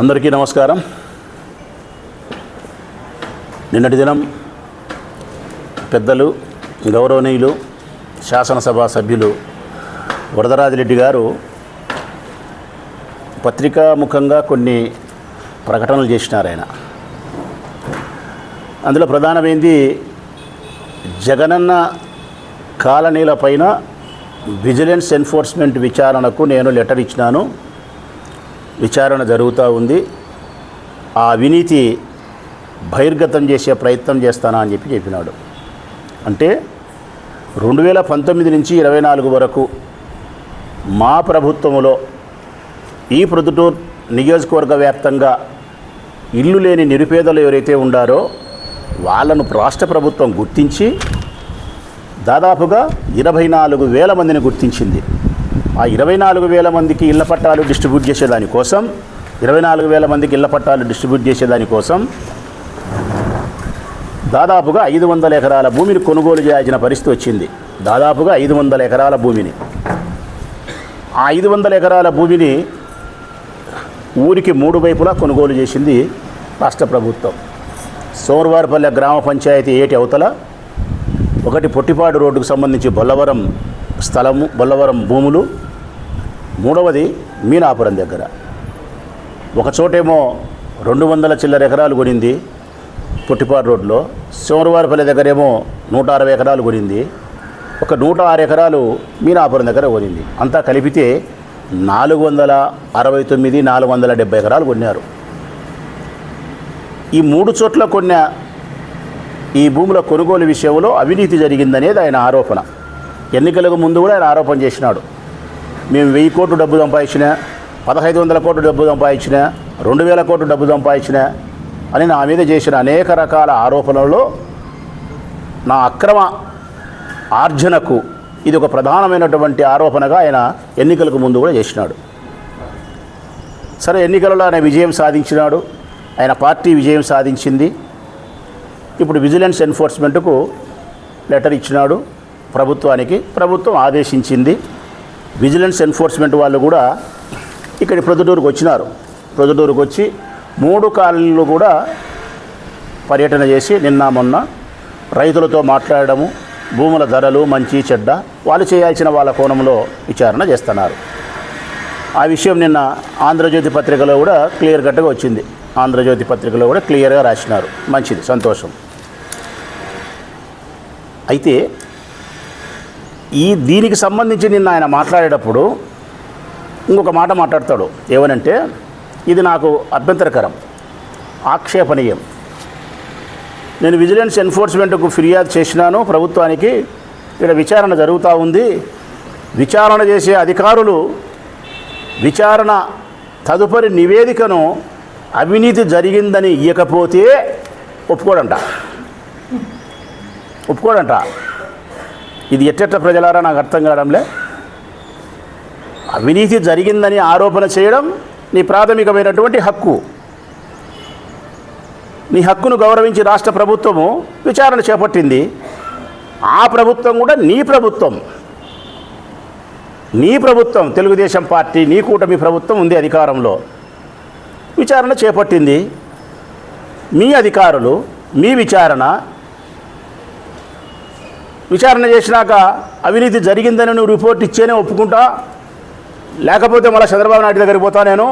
అందరికీ నమస్కారం. నిన్నటి దినం పెద్దలు గౌరవనీయులు శాసనసభ సభ్యులు వరదరాజిరెడ్డి గారు పత్రికాముఖంగా కొన్ని ప్రకటనలు చేసినారు. అందులో ప్రధానమైంది జగనన్న కాలనీల పైన విజిలెన్స్ ఎన్ఫోర్స్మెంట్ విచారణకు నేను లెటర్ ఇచ్చినాను, విచారణ జరుగుతూ ఉంది, ఆ అవినీతి బహిర్గతం చేసే ప్రయత్నం చేస్తానా అని చెప్పినాడు. అంటే 2019 నుంచి 24 వరకు మా ప్రభుత్వంలో ఈ ప్రొద్దుటూరు నియోజకవర్గ వ్యాప్తంగా ఇల్లు లేని నిరుపేదలు ఎవరైతే ఉండారో వాళ్ళను రాష్ట్ర ప్రభుత్వం గుర్తించి దాదాపుగా 24,000 మందిని గుర్తించింది. ఆ 24,000 మందికి ఇళ్ల పట్టాలు డిస్ట్రిబ్యూట్ చేసేదానికోసం 24,000 మందికి ఇళ్ల పట్టాలు డిస్ట్రిబ్యూట్ చేసేదానికోసం దాదాపుగా 500 ఎకరాల భూమిని కొనుగోలు చేయాల్సిన పరిస్థితి వచ్చింది. దాదాపుగా 500 ఎకరాల భూమిని, ఆ 500 ఎకరాల భూమిని ఊరికి 3 వైపులా కొనుగోలు చేసింది రాష్ట్ర ప్రభుత్వం. సోమవారపల్లె గ్రామ పంచాయతీ ఏటి అవతల ఒకటి పొట్టిపాడు రోడ్డుకు సంబంధించి బొల్లవరం స్థలము, బొల్లవరం భూములు, మూడవది మీనాపురం దగ్గర. ఒక చోటేమో 200 చిల్లర ఎకరాలు కొనింది పొట్టిపాడు రోడ్లో, సోమవారపల్లి దగ్గరేమో 160 ఎకరాలు కొనింది, ఒక 106 ఎకరాలు మీనాపురం దగ్గర కొనింది. అంతా కలిపితే 469, 470 ఎకరాలు కొన్నారు. ఈ 3 చోట్ల కొన్న ఈ భూముల కొనుగోలు విషయంలో అవినీతి జరిగిందనేది ఆయన ఆరోపణ. ఎన్నికలకు ముందు కూడా ఆయన ఆరోపణ చేసినాడు. మేము 1000 కోట్లు డబ్బు సంపాదించిన, 1,500 కోట్లు డబ్బు సంపాదించిన, 2,000 కోట్లు డబ్బు సంపాదించిన అని నా మీద చేసిన అనేక రకాల ఆరోపణలలో నా అక్రమ ఆర్జనకు ఇది ఒక ప్రధానమైనటువంటి ఆరోపణగా ఆయన ఎన్నికలకు ముందు కూడా చేసినాడు. సరే, ఎన్నికలలో ఆయన విజయం సాధించినాడు, ఆయన పార్టీ విజయం సాధించింది. ఇప్పుడు విజిలెన్స్ ఎన్ఫోర్స్మెంట్కు లెటర్ ఇచ్చినాడు ప్రభుత్వానికి, ప్రభుత్వం ఆదేశించింది. విజిలెన్స్ ఎన్ఫోర్స్మెంట్ వాళ్ళు కూడా ఇక్కడి ప్రొద్దుటూరుకు వచ్చినారు. ప్రొద్దుటూరుకు వచ్చి 3 కాలనీలు కూడా పర్యటన చేసి నిన్న మొన్న రైతులతో మాట్లాడడము, భూముల ధరలు మంచి చెడ్డ వాళ్ళు చేయాల్సిన వాళ్ళ కోణంలో విచారణ చేస్తున్నారు. ఆ విషయం నిన్న ఆంధ్రజ్యోతి పత్రికలో కూడా క్లియర్ కట్గా వచ్చింది. ఆంధ్రజ్యోతి పత్రికలో కూడా క్లియర్గా రాసినారు. మంచిది, సంతోషం. అయితే దీనికి సంబంధించి నిన్న ఆయన మాట్లాడేటప్పుడు ఇంకొక మాట మాట్లాడతాడు. ఏమనంటే, ఇది నాకు అభ్యంతరకరం, ఆక్షేపణీయం. నేను విజిలెన్స్ ఎన్ఫోర్స్మెంట్కు ఫిర్యాదు చేసినాను ప్రభుత్వానికి, ఇక్కడ విచారణ జరుగుతూ ఉంది, విచారణ చేసే అధికారులు విచారణ తదుపరి నివేదికను అవినీతి జరిగిందని ఇవ్వకపోతే ఒప్పుకోడంట. ఇది ఎట్టెట్ట ప్రజలారా నాకు అర్థం కావడంలే. అవినీతి జరిగిందని ఆరోపణ చేయడం నీ ప్రాథమికమైనటువంటి హక్కు. నీ హక్కును గౌరవించి రాష్ట్ర ప్రభుత్వము విచారణ చేపట్టింది. ఆ ప్రభుత్వం కూడా నీ ప్రభుత్వం తెలుగుదేశం పార్టీ, నీ కూటమి ప్రభుత్వం ఉంది అధికారంలో, విచారణ చేపట్టింది. మీ అధికారులు మీ విచారణ చేసినాక అవినీతి జరిగిందని నువ్వు రిపోర్ట్ ఇచ్చేనే ఒప్పుకుంటా, లేకపోతే మళ్ళీ చంద్రబాబు నాయుడు దగ్గరికి పోతా, నేను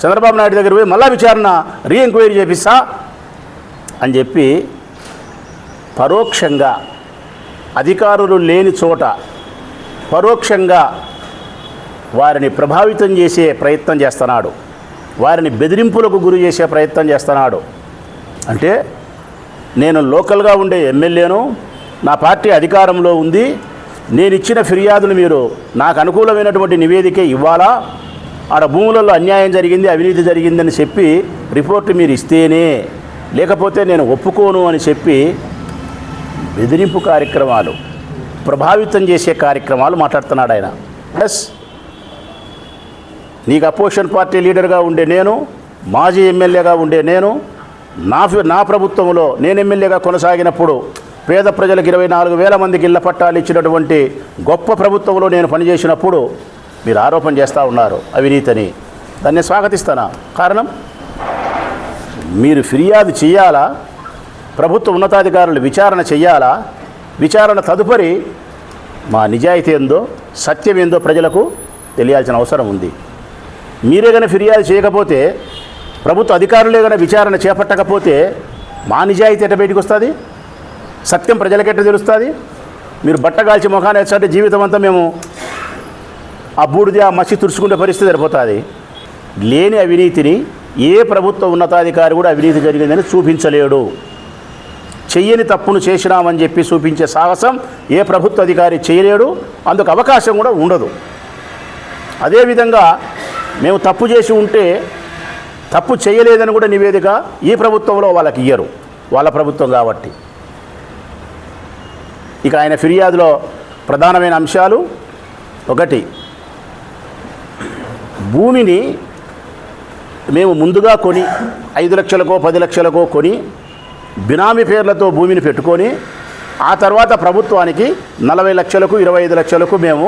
చంద్రబాబు నాయుడు దగ్గర పోయి మళ్ళీ విచారణ రీఎంక్వైరీ చేపిస్తా అని చెప్పి పరోక్షంగా అధికారులు లేని చోట పరోక్షంగా వారిని ప్రభావితం చేసే ప్రయత్నం చేస్తున్నాడు, వారిని బెదిరింపులకు గురి చేసే ప్రయత్నం చేస్తున్నాడు. అంటే నేను లోకల్గా ఉండే ఎమ్మెల్యేను, నా పార్టీ అధికారంలో ఉంది, నేను ఇచ్చిన ఫిర్యాదులు మీరు నాకు అనుకూలమైనటువంటి నివేదికే ఇవ్వాలా, ఆడ భూములలో అన్యాయం జరిగింది, అవినీతి జరిగిందని చెప్పి రిపోర్టు మీరు ఇస్తేనే, లేకపోతే నేను ఒప్పుకోను అని చెప్పి బెదిరింపు కార్యక్రమాలు, ప్రభావితం చేసే కార్యక్రమాలు మాట్లాడుతున్నాడు ఆయన. ప్లస్ నీకు అపోజిషన్ పార్టీ లీడర్గా ఉండే నేను, మాజీ ఎమ్మెల్యేగా ఉండే నేను, నా ప్రభుత్వంలో నేను ఎమ్మెల్యేగా కొనసాగినప్పుడు పేద ప్రజలకు 24,000 మందికి ఇళ్ల పట్టాలు ఇచ్చినటువంటి గొప్ప ప్రభుత్వంలో నేను పనిచేసినప్పుడు మీరు ఆరోపణ చేస్తూ ఉన్నారు అవినీతిని. దాన్ని స్వాగతిస్తానా? కారణం, మీరు ఫిర్యాదు చేయాలా, ప్రభుత్వ ఉన్నతాధికారులు విచారణ చేయాలా, విచారణ తదుపరి మా నిజాయితీ ఏందో సత్యం ఏందో ప్రజలకు తెలియాల్సిన అవసరం ఉంది. మీరే కానీ ఫిర్యాదు చేయకపోతే, ప్రభుత్వ అధికారులే కానీ విచారణ చేపట్టకపోతే మా నిజాయితీ ఎట్ట బయటికి వస్తుంది? సత్యం ప్రజలకెట్ట తెలుస్తుంది? మీరు బట్టగాల్చి ముఖాన్ని వచ్చారంటే జీవితం అంతా మేము ఆ బూడిది ఆ మసి తుడుచుకునే పరిస్థితి సరిపోతుంది. లేని అవినీతిని ఏ ప్రభుత్వ ఉన్నతాధికారి కూడా అవినీతి జరిగిందని చూపించలేడు. చెయ్యని తప్పును చేసినామని చెప్పి చూపించే సాహసం ఏ ప్రభుత్వ అధికారి చేయలేడు, అందుకు అవకాశం కూడా ఉండదు. అదేవిధంగా మేము తప్పు చేసి ఉంటే తప్పు చేయలేదని కూడా నివేదిక ఈ ప్రభుత్వంలో వాళ్ళకి ఇయ్యరు, వాళ్ళ ప్రభుత్వం కాబట్టి. ఇక ఆయన ఫిర్యాదులో ప్రధానమైన అంశాలు, ఒకటి, భూమిని మేము ముందుగా కొని 5 లక్షలకో 10 లక్షలకో కొని బినామీ పేర్లతో భూమిని పెట్టుకొని ఆ తర్వాత ప్రభుత్వానికి 40 లక్షలకు 25 లక్షలకు మేము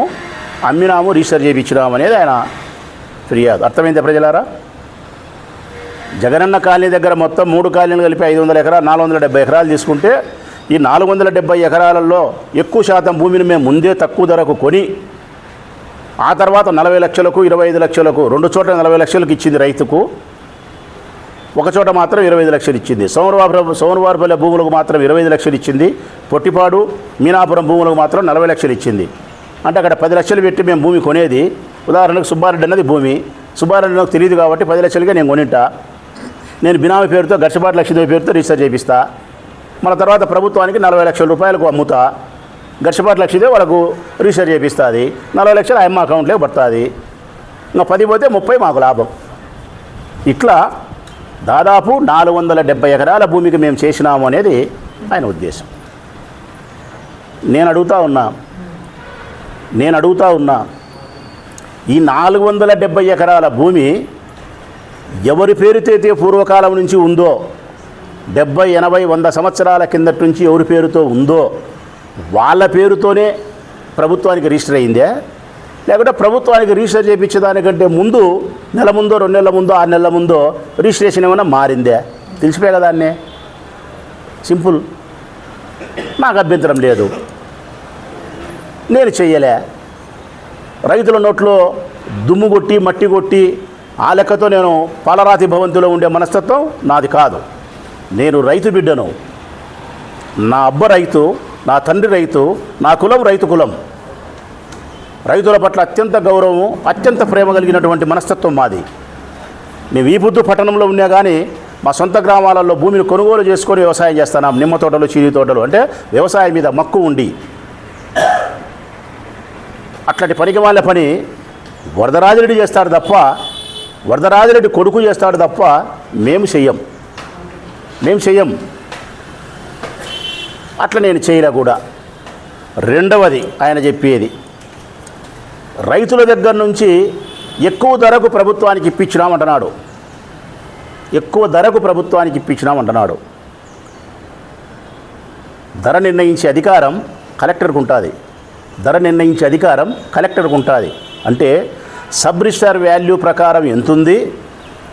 అమ్మినాము, రిజిస్టర్ చేయించినాము అనేది ఆయన ఫిర్యాదు. అర్థమైందా ప్రజలారా? జగనన్న కాలనీ దగ్గర మొత్తం 3 కాలనీలు కలిపి 500 ఎకరాలు 470 ఎకరాలు తీసుకుంటే ఈ 470 ఎకరాలలో ఎక్కువ శాతం భూమిని మేము ముందే తక్కువ ధరకు కొని ఆ తర్వాత 40 లక్షలకు 25 లక్షలకు 2 చోట్ల 40 లక్షలకు ఇచ్చింది రైతుకు, ఒక చోట మాత్రం 25 లక్షలు ఇచ్చింది. సోమవారపల్లె భూములకు మాత్రం 25 లక్షలు ఇచ్చింది, పొట్టిపాడు మీనాపురం భూములకు మాత్రం 40 లక్షలు ఇచ్చింది. అంటే అక్కడ 10 లక్షలు పెట్టి మేము భూమి కొనేది, ఉదాహరణకు సుబ్బారెడ్డి అన్నది భూమి, సుబ్బారెడ్డి నాకు తెలియదు కాబట్టి 10 లక్షలుగా నేను కొనింటా, నేను బినామీ పేరుతో గర్చపాటి లక్ష్మీదేవి పేరుతో రిజిస్టర్ చేపిస్తా, మన తర్వాత ప్రభుత్వానికి 40 లక్షల రూపాయలకు అమ్ముతా, గర్చపాటి లక్ష్మీదేవి వాళ్ళకు రిజిస్టర్ చేపిస్తుంది, 40 లక్షలు ఆయమ్మ అకౌంట్లోకి పడుతుంది, ఇంకా 10 పోతే 30 మాకు లాభం. ఇట్లా దాదాపు 470 ఎకరాల భూమికి మేము చేసినాము అనేది ఆయన ఉద్దేశం. నేను అడుగుతా ఉన్నా ఈ 470 ఎకరాల భూమి ఎవరి పేరుతో అయితే పూర్వకాలం నుంచి ఉందో, 70, 80, 100 సంవత్సరాల కిందటి నుంచి ఎవరి పేరుతో ఉందో వాళ్ళ పేరుతోనే ప్రభుత్వానికి రిజిస్టర్ అయిందే, లేకుంటే ప్రభుత్వానికి రిజిస్టర్ చేయించేదానికంటే ముందు నెల ముందో 2 నెలల ముందో 6 నెలల ముందో రిజిస్ట్రేషన్ ఏమైనా మారిందే? తెలిసిపోయే కదా అన్నీ. సింపుల్. నాకు అభ్యంతరం లేదు, నేను చెయ్యలే. రైతుల నోట్లో దుమ్ము కొట్టి మట్టి కొట్టి ఆ లెక్కతో నేను పాలరాతి భవంతిలో ఉండే మనస్తత్వం నాది కాదు. నేను రైతు బిడ్డను, నా అబ్బ రైతు, నా తండ్రి రైతు, నా కులం రైతు కులం. రైతుల పట్ల అత్యంత గౌరవము, అత్యంత ప్రేమ కలిగినటువంటి మనస్తత్వం మాది. మేము ఈ పొద్దు పట్టణంలో ఉన్నా కానీ మా సొంత గ్రామాలలో భూమిని కొనుగోలు చేసుకొని వ్యవసాయం చేస్తున్నాం. నిమ్మ తోటలు, చీని తోటలు, అంటే వ్యవసాయం మీద మక్కువ ఉండి. అట్లాంటి పనికి వాళ్ళ పని వరదరాజిరెడ్డి చేస్తాడు తప్ప, వరదరాజిరెడ్డి కొడుకు చేస్తాడు తప్ప మేము చెయ్యం. అట్లా నేను చేయలే కూడా. రెండవది ఆయన చెప్పేది, రైతుల దగ్గర నుంచి ఎక్కువ ధరకు ప్రభుత్వానికి ఇప్పించినామంటున్నాడు. ధర నిర్ణయించే అధికారం కలెక్టర్కు ఉంటుంది. అంటే సబ్ రిజిస్టర్ వాల్యూ ప్రకారం ఎంతుంది,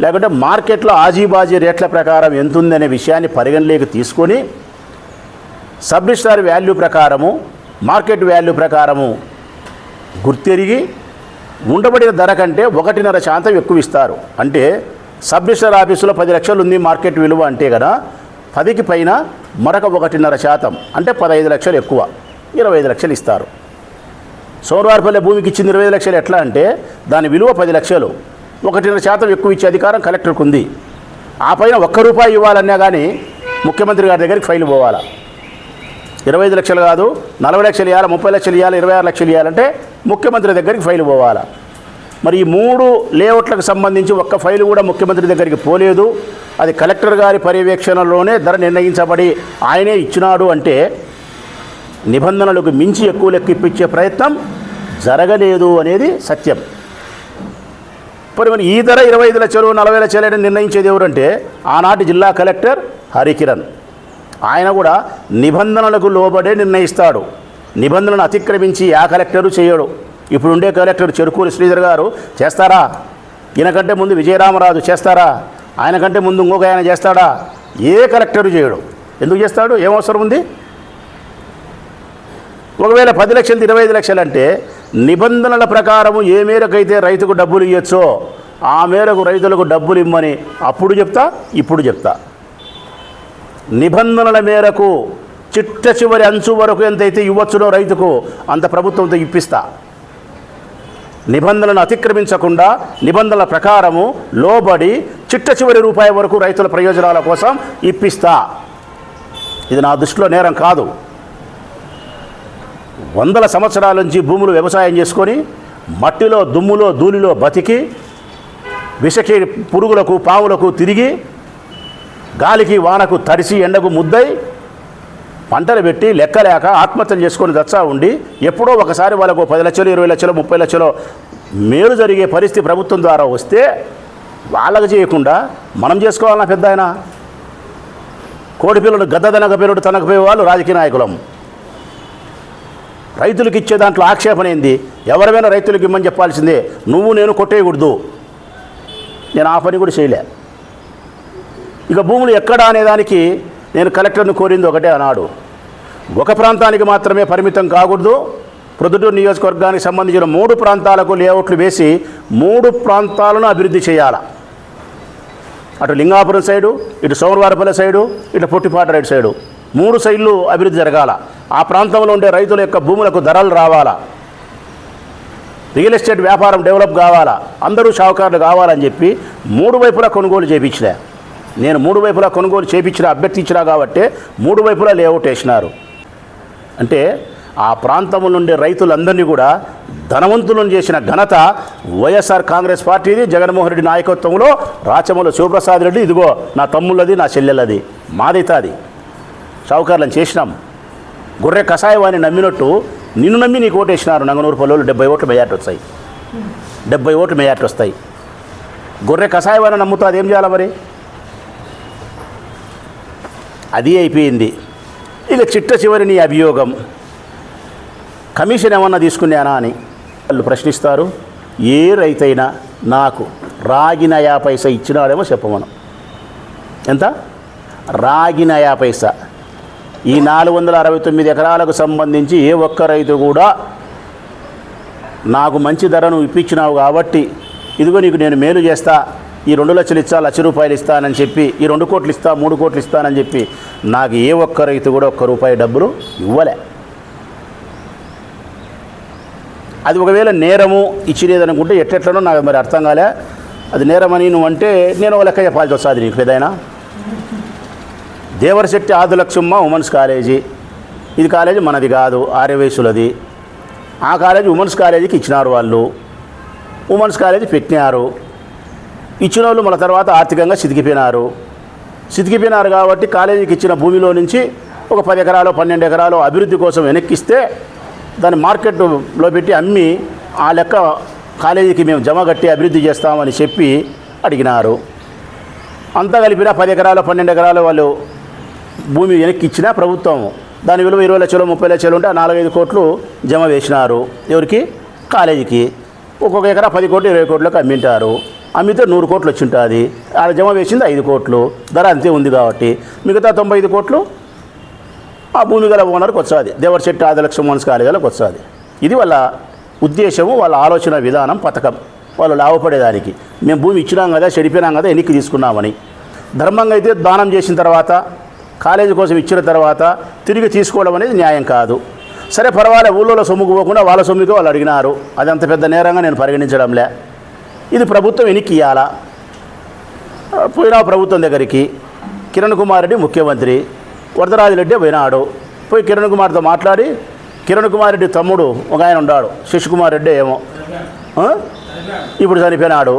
లేకుంటే మార్కెట్లో ఆజీబాజీ రేట్ల ప్రకారం ఎంతుంది అనే విషయాన్ని పరిగణలోకి తీసుకొని సబ్ రిజిస్టర్ వాల్యూ ప్రకారము, మార్కెట్ వాల్యూ ప్రకారము గుర్తెరిగి ఉండబడిన ధర కంటే 1.5% ఎక్కువ ఇస్తారు. అంటే సబ్ రిజిస్టర్ ఆఫీసులో 10 లక్షలు ఉంది మార్కెట్ విలువ అంటే కదా, 10కి పైన మరొక 1.5% అంటే 15 లక్షలు ఎక్కువ, 25 లక్షలు ఇస్తారు. సోమవారపల్లె భూమికి ఇచ్చింది 25 లక్షలు. ఎట్లా అంటే దాని విలువ 10 లక్షలు, 1.5% ఎక్కువ ఇచ్చే అధికారం కలెక్టర్కు ఉంది. ఆ పైన ₹1 ఇవ్వాలన్నా కానీ ముఖ్యమంత్రి గారి దగ్గరికి ఫైల్ పోవాలా. 25 లక్షలు కాదు, 40 లక్షలు ఇవ్వాలి, 30 లక్షలు ఇవ్వాలి, 26 లక్షలు ఇవ్వాలంటే ముఖ్యమంత్రి దగ్గరికి ఫైల్ పోవాలా. మరి ఈ 3 లేఅవుట్లకు సంబంధించి ఒక్క ఫైలు కూడా ముఖ్యమంత్రి దగ్గరికి పోలేదు. అది కలెక్టర్ గారి పర్యవేక్షణలోనే ధర నిర్ణయించబడి ఆయనే ఇచ్చినాడు. అంటే నిబంధనలకు మించి ఎక్కువ లెక్క ఇప్పించే ప్రయత్నం జరగలేదు అనేది సత్యం. మరి ఈ ధర 25 లక్షలు 40 లక్షలు నిర్ణయించేది ఎవరంటే ఆనాటి జిల్లా కలెక్టర్ హరికిరణ్. ఆయన కూడా నిబంధనలకు లోబడే నిర్ణయిస్తాడు. నిబంధనలను అతిక్రమించి ఆ కలెక్టరు చేయడు. ఇప్పుడు ఉండే కలెక్టర్ చెరుకూరి శ్రీధర్ గారు చేస్తారా? ఈయనకంటే ముందు విజయరామరాజు చేస్తారా? ఆయన కంటే ముందు ఇంకొక ఆయన చేస్తాడా? ఏ కలెక్టరు చేయడు. ఎందుకు చేస్తాడు? ఏం అవసరం ఉంది? ఒకవేళ 10 లక్షలు 25 లక్షలు అంటే నిబంధనల ప్రకారము ఏ మేరకైతే రైతుకు డబ్బులు ఇవ్వచ్చో ఆ మేరకు రైతులకు డబ్బులు ఇమ్మని అప్పుడు చెప్తా, ఇప్పుడు చెప్తా. నిబంధనల మేరకు చిట్ట చివరి అంచు వరకు ఎంతైతే ఇవ్వచ్చునో రైతుకు అంత ప్రభుత్వంతో ఇప్పిస్తా. నిబంధనలను అతిక్రమించకుండా నిబంధనల ప్రకారము లోబడి చిట్ట చివరి రూపాయి వరకు రైతుల ప్రయోజనాల కోసం ఇప్పిస్తా. ఇది నా దృష్టిలో నేరం కాదు. వందల సంవత్సరాల నుంచి భూములు వ్యవసాయం చేసుకొని మట్టిలో దుమ్ములో ధూళిలో బతికి విషకి పురుగులకు పావులకు తిరిగి గాలికి వానకు తడిసి ఎండకు ముద్దై పంటలు పెట్టి లెక్కలేక ఆత్మహత్యలు చేసుకొని దచ్చా ఉండి ఎప్పుడో ఒకసారి వాళ్ళకు 10 లక్షలు 20 లక్షలు 30 లక్షలు మేలు జరిగే పరిస్థితి ప్రభుత్వం ద్వారా వస్తే వాళ్ళకు చేయకుండా మనం చేసుకోవాలన్నా పెద్ద ఆయన. కోడి పిల్లలు గద్దదనక పిల్లడు తనకపోయే వాళ్ళు రాజకీయ నాయకులం. రైతులకు ఇచ్చే దాంట్లో ఆక్షేపణ ఏంది? ఎవరైనా రైతులకు ఇమ్మని చెప్పాల్సిందే. నువ్వు నేను కొట్టేయకూడదు. నేను ఆ పని కూడా చేయలే. ఇక భూములు ఎక్కడ అనేదానికి నేను కలెక్టర్ను కోరింది ఒకటే అన్నాడు, ఒక ప్రాంతానికి మాత్రమే పరిమితం కాకూడదు. ప్రొద్దుటూరు నియోజకవర్గానికి సంబంధించిన 3 ప్రాంతాలకు లేఅవుట్లు వేసి 3 ప్రాంతాలను అభివృద్ధి చేయాలి. అటు లింగాపురం సైడు, ఇటు సోమవారపల్లి సైడు, ఇటు పొట్టిపాట సైడు 3 సైడ్లు అభివృద్ధి జరగాల. ఆ ప్రాంతంలో ఉండే రైతుల యొక్క భూములకు ధరలు రావాలా, రియల్ ఎస్టేట్ వ్యాపారం డెవలప్ కావాలా, అందరూ షావుకారులు కావాలని చెప్పి 3 వైపులా కొనుగోలు చేయించలే. నేను 3 వైపులా కొనుగోలు చేయించిన అభ్యర్థించినా కాబట్టి 3 వైపులా లేఅవుట్ వేసినారు. అంటే ఆ ప్రాంతం నుండి రైతులందరినీ కూడా ధనవంతులను చేసిన ఘనత వైఎస్ఆర్ కాంగ్రెస్ పార్టీది. జగన్మోహన్ రెడ్డి నాయకత్వంలో రాచమూల శివప్రసాద్ రెడ్డి, ఇదిగో నా తమ్ముళ్ళది నా చెల్లెలది మాదైతాది. షావుకారులను చేసినాం. గొర్రె కషాయవాణి నమ్మినట్టు నిన్ను నమ్మి నీకు ఓటేసినారు. నంగనూరుపల్లిలో 70 ఓట్లు మెజార్టీ వస్తాయి. 70 ఓట్లు మెజార్టీ వస్తాయి. గొర్రె కషాయవాణి నమ్ముతా అదేం చేయాలి మరి? అది అయిపోయింది. ఇక చిట్ట చివరి నీ అభియోగం కమిషన్ ఏమన్నా తీసుకున్నానా అని వాళ్ళు ప్రశ్నిస్తారు. ఏ రైతైనా నాకు రాగిన 50 పైసా ఇచ్చినాడేమో చెప్పమను. ఎంత రాగిన 50 పైసా? ఈ 469 ఎకరాలకు సంబంధించి ఏ ఒక్క రైతు కూడా నాకు మంచి ధరను ఇప్పించినావు కాబట్టి ఇదిగో నీకు నేను మేలు చేస్తా, ఈ 2 లక్షలు ఇస్తా, 1,00,000 రూపాయలు ఇస్తానని చెప్పి, ఈ 2 కోట్లు ఇస్తా, 3 కోట్లు ఇస్తానని చెప్పి నాకు ఏ ఒక్క రైతు కూడా ₹1 డబ్బులు ఇవ్వలే. అది ఒకవేళ నేరము ఇచ్చిలేదనుకుంటే ఎట్లెట్లనో నాకు మరి అర్థం కాలే. అది నేరమని నువ్వు అంటే నేను ఒక లెక్క చెప్పాల్సి వస్తుంది నీకు పెద్దయినా. దేవరశెట్టి ఆదిలక్ష్మమ్మ ఉమెన్స్ కాలేజీ, ఇది కాలేజీ మనది కాదు, ఆర్యవయసులది. ఆ కాలేజీ ఉమెన్స్ కాలేజీకి ఇచ్చినారు వాళ్ళు. ఉమెన్స్ కాలేజీ పెట్టినారు. ఇచ్చిన వాళ్ళు మన తర్వాత ఆర్థికంగా సితికిపోయినారు కాబట్టి కాలేజీకి ఇచ్చిన భూమిలో నుంచి ఒక 10 ఎకరాలు 12 ఎకరాలు అభివృద్ధి కోసం వెనక్కిస్తే దాన్ని మార్కెట్లో పెట్టి అమ్మి ఆ లెక్క కాలేజీకి మేము జమ కట్టి అభివృద్ధి చేస్తామని చెప్పి అడిగినారు. అంతా కలిపినా 10 ఎకరాలు 12 ఎకరాలు వాళ్ళు భూమి వెనక్కి ఇచ్చిన ప్రభుత్వం దాని విలువ 20 లక్షలు 30 లక్షలు ఉంటే 4-5 కోట్లు జమ వేసినారు. ఎవరికి? కాలేజీకి. ఒక్కొక్క ఎకరా 10 కోట్లు 20 కోట్లకు అమ్మింటారు. అమ్మితే 100 కోట్లు వచ్చి ఉంటుంది. ఆడ జమ వేసింది 5 కోట్లు, ధర అంతే ఉంది కాబట్టి మిగతా 95 కోట్లు ఆ భూమి గల ఓనర్కి వస్తుంది, దేవరశెట్టి ఆదిలక్ష్మి ఉమెన్స్ కాలేజీలకు వస్తుంది. ఇది వాళ్ళ ఉద్దేశము, వాళ్ళ ఆలోచన విధానం, పథకం. వాళ్ళు లాభపడేదానికి మేము భూమి ఇచ్చినాం కదా, చెడిపోయినాం కదా, ఎన్నిక తీసుకున్నామని. ధర్మంగా అయితే దానం చేసిన తర్వాత కాలేజీ కోసం ఇచ్చిన తర్వాత తిరిగి తీసుకోవడం అనేది న్యాయం కాదు. సరే పర్వాలే, ఊళ్ళో సొమ్ముకు పోకుండా వాళ్ళ సొమ్ముకి వాళ్ళు అడిగినారు. అది అంత పెద్ద నేరంగా నేను పరిగణించడంలే. ఇది ప్రభుత్వం ఎన్నిక ఇయ్యాలా. పోయినా ప్రభుత్వం దగ్గరికి కిరణ్ కుమార్ రెడ్డి ముఖ్యమంత్రి, వరదరాజిరెడ్డి పోయినాడు. పోయి కిరణ్ కుమార్తో మాట్లాడి, కిరణ్ కుమార్ రెడ్డి తమ్ముడు ఒక ఆయన ఉన్నాడు, శశికుమార్ రెడ్డి ఏమో, ఇప్పుడు చనిపోయినాడు.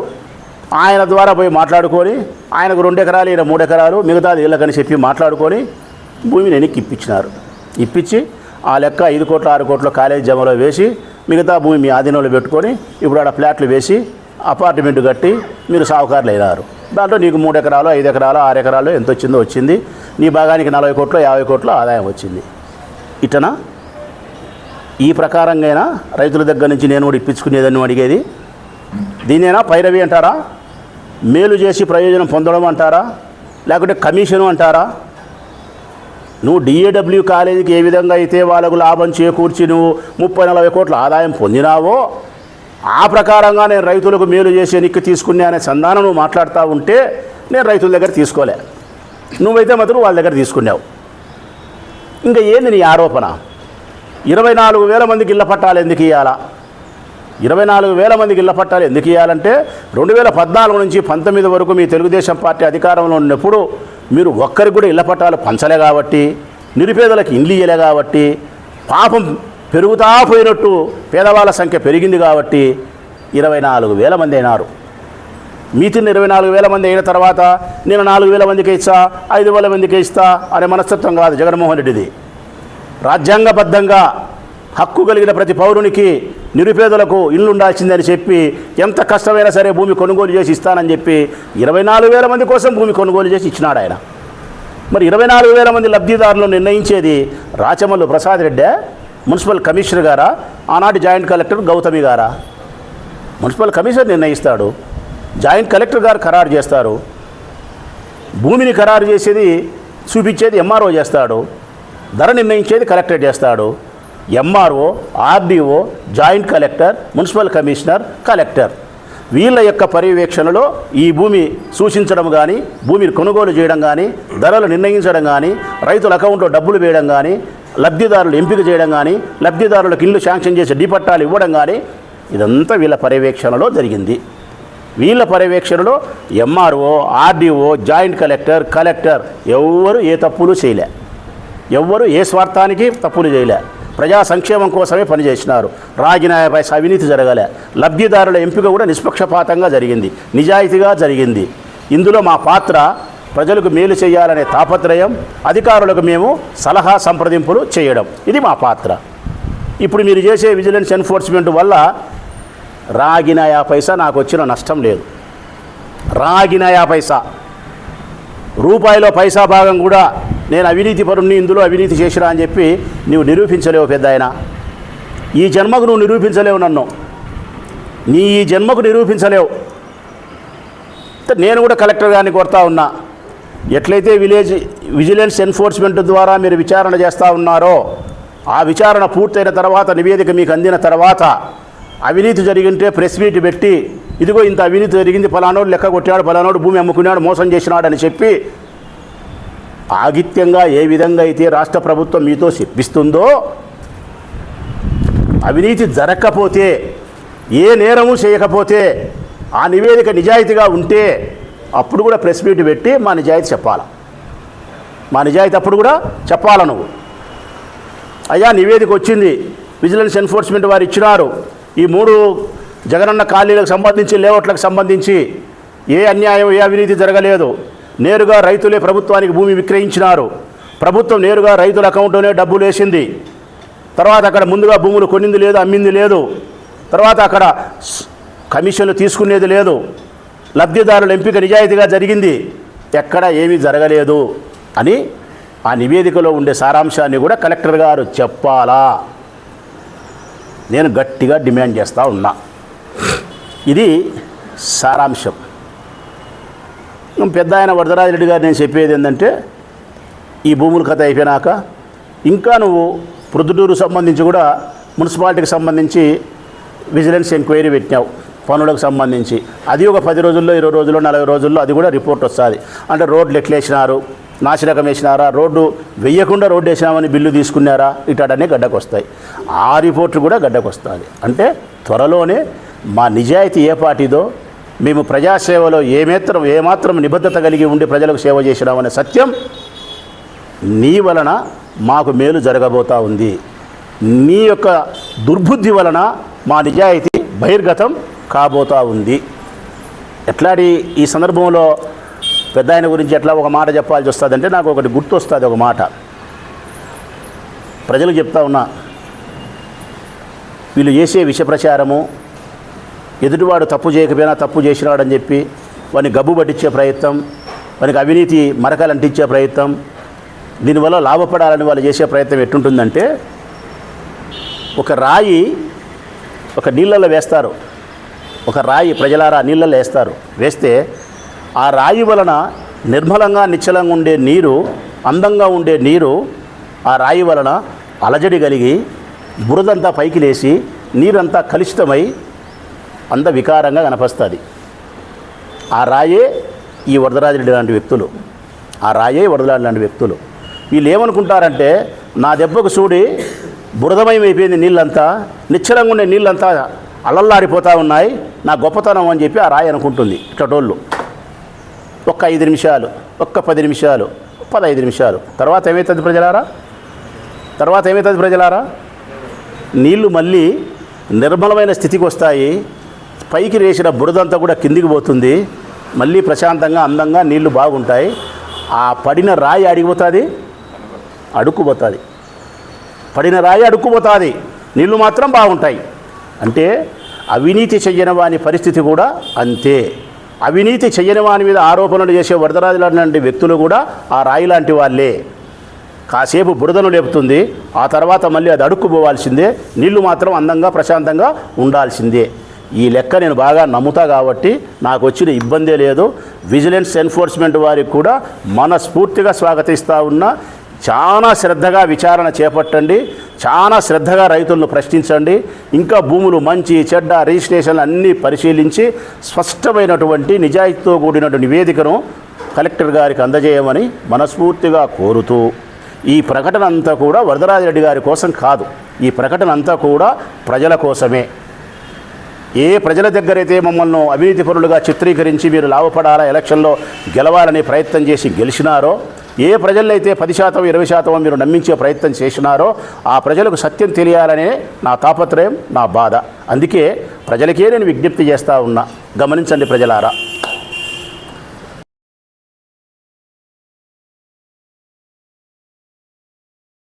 ఆయన ద్వారా పోయి మాట్లాడుకొని ఆయనకు 2 ఎకరాలు ఈయన 3 ఎకరాలు మిగతాది వీళ్ళకని చెప్పి మాట్లాడుకొని భూమిని వెనక్కి ఇప్పించి ఆ లెక్క 5 కోట్లు 6 కోట్ల కాలేజీ జమలో వేసి మిగతా భూమి మీ ఆధీనంలో పెట్టుకొని ఇప్పుడు ఆడ ఫ్లాట్లు వేసి అపార్ట్మెంట్ కట్టి మీరు సావుకారులు అయినారు. దాంట్లో నీకు 3 ఎకరాలు 5 ఎకరాలు 6 ఎకరాలు ఎంత వచ్చిందో వచ్చింది. నీ భాగానికి 40 కోట్లు 50 కోట్ల ఆదాయం వచ్చింది. ఇటనా ఈ ప్రకారంగా రైతుల దగ్గర నుంచి నేను కూడా ఇప్పించుకునేదని అడిగేది. దీనేనా పైరవి అంటారా? మేలు చేసి ప్రయోజనం పొందడం అంటారా? లేకుంటే కమిషను అంటారా? నువ్వు డిఏడబ్ల్యూ కాలేజీకి ఏ విధంగా అయితే వాళ్ళకు లాభం చేకూర్చి నువ్వు 30-40 కోట్ల ఆదాయం పొందినావో ఆ ప్రకారంగా నేను రైతులకు మేలు చేసి ఎన్నిక తీసుకునే అనే సంధానం నువ్వు మాట్లాడుతూ ఉంటే నేను రైతుల దగ్గర తీసుకోలే, నువ్వైతే మాత్రం వాళ్ళ దగ్గర తీసుకున్నావు. ఇంకా ఏంది నీ ఆరోపణ? 24,000 మందికి ఇళ్ల పట్టాలు ఎందుకు ఇవ్వాలా? 24,000 మందికి ఇళ్ల పట్టాలు ఎందుకు ఇవ్వాలంటే 2014 నుంచి 19 వరకు మీ తెలుగుదేశం పార్టీ అధికారంలో ఉన్నప్పుడు మీరు ఒక్కరికి కూడా ఇళ్ల పట్టాలు పంచలే కాబట్టి, నిరుపేదలకు ఇండ్లు ఇయ్యలే కాబట్టి, పాపం పెరుగుతా పోయినట్టు పేదవాళ్ళ సంఖ్య పెరిగింది కాబట్టి 24,000 మంది అయినారు. మీతిని 24,000 మంది అయిన తర్వాత నేను 4,000 మందికి ఇస్తా, 5,000 మందికి ఇస్తా అనే మనస్తత్వం కాదు జగన్మోహన్ రెడ్డిది. రాజ్యాంగబద్ధంగా హక్కు కలిగిన ప్రతి పౌరునికి నిరుపేదలకు ఇల్లు ఉండాల్సిందని చెప్పి ఎంత కష్టమైనా సరే భూమి కొనుగోలు చేసి ఇస్తానని చెప్పి 24,000 మంది కోసం భూమి కొనుగోలు చేసి ఇచ్చినాడు ఆయన. మరి 24,000 మంది లబ్ధిదారులను నిర్ణయించేది రాచమల్లు ప్రసాద్ రెడ్డి, మున్సిపల్ కమిషనర్ గారా, ఆనాటి జాయింట్ కలెక్టర్ గౌతమి గారా? మున్సిపల్ కమిషనర్ నిర్ణయిస్తాడు, జాయింట్ కలెక్టర్ గారు ఖరారు చేస్తారు, భూమిని ఖరారు చేసేది చూపించేది ఎంఆర్ఓ చేస్తాడు, ధర నిర్ణయించేది కలెక్టర్ చేస్తాడు. MRO, RDO, joint collector, municipal commissioner, collector వీళ్ళ యొక్క పర్యవేక్షణలో ఈ భూమి సూచించడం కానీ, భూమిని కొనుగోలు చేయడం కానీ, ధరలు నిర్ణయించడం కానీ, రైతుల అకౌంట్లో డబ్బులు వేయడం కానీ, లబ్ధిదారులు ఎంపిక చేయడం కానీ, లబ్ధిదారులకు ఇల్లు శాంక్షన్ చేసి డిపట్టాలు ఇవ్వడం కానీ ఇదంతా వీళ్ళ పర్యవేక్షణలో జరిగింది. వీళ్ళ పర్యవేక్షణలో MRO, RDO, joint collector, collector ఎవ్వరు ఏ తప్పులు చేయలే, ఎవ్వరు ఏ స్వార్థానికి తప్పులు చేయలే, ప్రజా సంక్షేమం కోసమే పనిచేసినారు. రాగినాయపై అవినీతి జరగలే, లబ్ధిదారుల ఎంపిక కూడా నిష్పక్షపాతంగా జరిగింది, నిజాయితీగా జరిగింది. ఇందులో మా పాత్ర ప్రజలకు మేలు చేయాలనే తాపత్రయం, అధికారులకు మేము సలహా సంప్రదింపులు చేయడం, ఇది మా పాత్ర. ఇప్పుడు మీరు చేసే విజిలెన్స్ ఎన్ఫోర్స్మెంట్ వల్ల రాగిన 50 పైసా నాకు వచ్చిన నష్టం లేదు. రాగిన 50 పైసా రూపాయిలో పైసా భాగం కూడా నేను అవినీతి పరుణ్ణి, ఇందులో అవినీతి చేసిరా అని చెప్పి నువ్వు నిరూపించలేవు పెద్ద ఆయన. ఈ జన్మకు నువ్వు నిరూపించలేవు, నన్ను నీ ఈ జన్మకు నిరూపించలేవు. నేను కూడా కలెక్టర్ గారిని కోరుతా ఉన్నా, ఎట్లయితే విజిలెన్స్ ఎన్ఫోర్స్మెంట్ ద్వారా మీరు విచారణ చేస్తూ ఉన్నారో ఆ విచారణ పూర్తయిన తర్వాత నివేదిక మీకు అందిన తర్వాత అవినీతి జరిగింటే ప్రెస్ మీట్ పెట్టి ఇదిగో ఇంత అవినీతి జరిగింది, ఫలానోడు లెక్క కొట్టాడు, ఫలానోడు భూమి అమ్ముకున్నాడు, మోసం చేసినాడు అని చెప్పి ఆగిత్యంగా ఏ విధంగా అయితే రాష్ట్ర ప్రభుత్వం మీతో చెప్పిస్తుందో, అవినీతి జరగకపోతే, ఏ నేరము చేయకపోతే, ఆ నివేదిక నిజాయితీగా ఉంటే అప్పుడు కూడా ప్రెస్ మీట్ పెట్టి మా నిజాయితీ చెప్పాలి. మా నిజాయితీ అప్పుడు కూడా చెప్పాలి. నువ్వు అయ్యా నివేదిక వచ్చింది, విజిలెన్స్ ఎన్ఫోర్స్మెంట్ వారు ఇచ్చినారు, ఈ 3 జగనన్న కాలనీలకు సంబంధించి, లేఅవుట్లకు సంబంధించి ఏ అన్యాయం, ఏ అవినీతి జరగలేదు, నేరుగా రైతులే ప్రభుత్వానికి భూమి విక్రయించినారు, ప్రభుత్వం నేరుగా రైతుల అకౌంట్లోనే డబ్బులు వేసింది, తర్వాత అక్కడ ముందుగా భూములు కొనింది లేదు, అమ్మింది లేదు, తర్వాత అక్కడ కమిషన్లు తీసుకునేది లేదు, లబ్ధిదారుల ఎంపిక నిజాయితీగా జరిగింది, ఎక్కడ ఏమీ జరగలేదు అని ఆ నివేదికలో ఉండే సారాంశాన్ని కూడా కలెక్టర్ గారు చెప్పాలా? నేను గట్టిగా డిమాండ్ చేస్తూ ఉన్నా. ఇది సారాంశం. పెద్ద ఆయన వరదరాజరెడ్డి గారు నేను చెప్పేది ఏంటంటే, ఈ భూముల కథ అయిపోయినాక ఇంకా నువ్వు ప్రొద్దుటూరు సంబంధించి కూడా మున్సిపాలిటీకి సంబంధించి విజిలెన్స్ ఎంక్వైరీ పెట్టినావు, పనులకు సంబంధించి. అది ఒక 10 రోజుల్లో, 20 రోజుల్లో, 40 రోజుల్లో అది కూడా రిపోర్ట్ వస్తుంది. అంటే రోడ్లు ఎట్లేసినారు, నాసిరకం వేసినారా, రోడ్డు వేయకుండా రోడ్డు వేసినామని బిల్లు తీసుకున్నారా, ఇటాడనే గడ్డకు వస్తాయి. ఆ రిపోర్టు కూడా గడ్డకు వస్తుంది. అంటే త్వరలోనే మా నిజాయితీ ఏ పార్టీదో, మేము ప్రజాసేవలో ఏమాత్రం నిబద్ధత కలిగి ఉండి ప్రజలకు సేవ చేసినామనే సత్యం నీ వలన మాకు మేలు జరగబోతూ ఉంది. నీ యొక్క దుర్బుద్ధి వలన మా నిజాయితీ బహిర్గతం కాబోతూ ఉంది. ఎట్లాంటి ఈ సందర్భంలో పెద్ద ఆయన గురించి ఎట్లా ఒక మాట చెప్పాల్సి వస్తుందంటే, నాకు ఒకటి గుర్తు వస్తుంది. ఒక మాట ప్రజలకు చెప్తా ఉన్నా, వీళ్ళు చేసే విష ప్రచారము, ఎదుటివాడు తప్పు చేయకపోయినా తప్పు చేసినాడని చెప్పి వాడిని గబ్బు పట్టించే ప్రయత్నం, వానికి అవినీతి మరకలు అంటించే ప్రయత్నం, దీనివల్ల లాభపడాలని వాళ్ళు చేసే ప్రయత్నం ఎట్టుంటుందంటే, ఒక రాయి ఒక నీళ్ళల్లో వేస్తారు, ఒక రాయి ప్రజలారా నీళ్ళల్లో వేస్తే ఆ రాయి వలన నిర్మలంగా నిశ్చలంగా ఉండే నీరు, అందంగా ఉండే నీరు ఆ రాయి వలన అలజడి కలిగి బురదంతా పైకి లేచి నీరంతా కలుషితమై అంత వికారంగా కనపస్తుంది. ఆ రాయే ఈ వరదరాజరెడ్డి లాంటి వ్యక్తులు, లాంటి వ్యక్తులు. వీళ్ళు ఏమనుకుంటారంటే, నా దెబ్బకు చూడి బురదమయం అయిపోయింది, నీళ్ళంతా నిశ్చలంగా ఉండే నీళ్ళంతా అల్లల్లాడిపోతూ ఉన్నాయి, నా గొప్పతనం అని చెప్పి ఆ రాయి అనుకుంటుంది. ఇట్లటోళ్ళు ఒక్క 5 నిమిషాలు, ఒక్క 10 నిమిషాలు, 15 నిమిషాలు తర్వాత ఏమవుతుంది ప్రజలారా? నీళ్లు మళ్ళీ నిర్మలమైన స్థితికి వస్తాయి. పైకి రేసిన బురదంతా కూడా కిందికి పోతుంది. మళ్ళీ ప్రశాంతంగా అందంగా నీళ్లు బాగుంటాయి. ఆ పడిన రాయి అడిగిపోతుంది, అడుక్కుపోతుంది. పడిన రాయి అడుక్కుపోతుంది, నీళ్లు మాత్రం బాగుంటాయి. అంటే అవినీతి చెయ్యని వాని పరిస్థితి కూడా అంతే. అవినీతి చెయ్యని వాని మీద ఆరోపణలు చేసే వరదరాజు లాంటి వ్యక్తులు కూడా ఆ రాయి లాంటి వాళ్ళే. కాసేపు బురదను లేపుతుంది, ఆ తర్వాత మళ్ళీ అది అడుక్కుపోవాల్సిందే, నీళ్లు మాత్రం అందంగా ప్రశాంతంగా ఉండాల్సిందే. ఈ లెక్క నేను బాగా నమ్ముతా కాబట్టి నాకు వచ్చిన ఇబ్బందే లేదు. విజిలెన్స్ ఎన్ఫోర్స్మెంట్ వారికి కూడా మనస్ఫూర్తిగా స్వాగతిస్తూ ఉన్నా. చాలా శ్రద్ధగా విచారణ చేపట్టండి, చాలా శ్రద్ధగా రైతులను ప్రశ్నించండి. ఇంకా భూములు మంచి చెడ్డ రిజిస్ట్రేషన్లు అన్నీ పరిశీలించి స్పష్టమైనటువంటి నిజాయితీతో కూడినటువంటి నివేదికను కలెక్టర్ గారికి అందజేయమని మనస్ఫూర్తిగా కోరుతూ, ఈ ప్రకటన అంతా కూడా వరదరాజరెడ్డి గారి కోసం కాదు, ఈ ప్రకటన అంతా కూడా ప్రజల కోసమే. ఏ ప్రజల దగ్గరైతే మమ్మల్ని అవినీతి పరులుగా చిత్రీకరించి మీరు లాభపడాలా, ఎలక్షన్లో గెలవాలని ప్రయత్నం చేసి గెలిచినారో, ఏ ప్రజలైతే 10%, 20% మీరు నమ్మించే ప్రయత్నం చేసినారో ఆ ప్రజలకు సత్యం తెలియాలనే నా తాపత్రయం, నా బాధ. అందుకే ప్రజలకే నేను విజ్ఞప్తి చేస్తూ ఉన్నా, గమనించండి ప్రజలారా.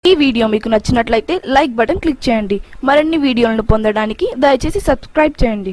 ఈ వీడియో మీకు నచ్చినట్లయితే లైక్ బటన్ క్లిక్ చేయండి. మరిన్ని వీడియోలను పొందడానికి దయచేసి సబ్స్క్రైబ్ చేయండి.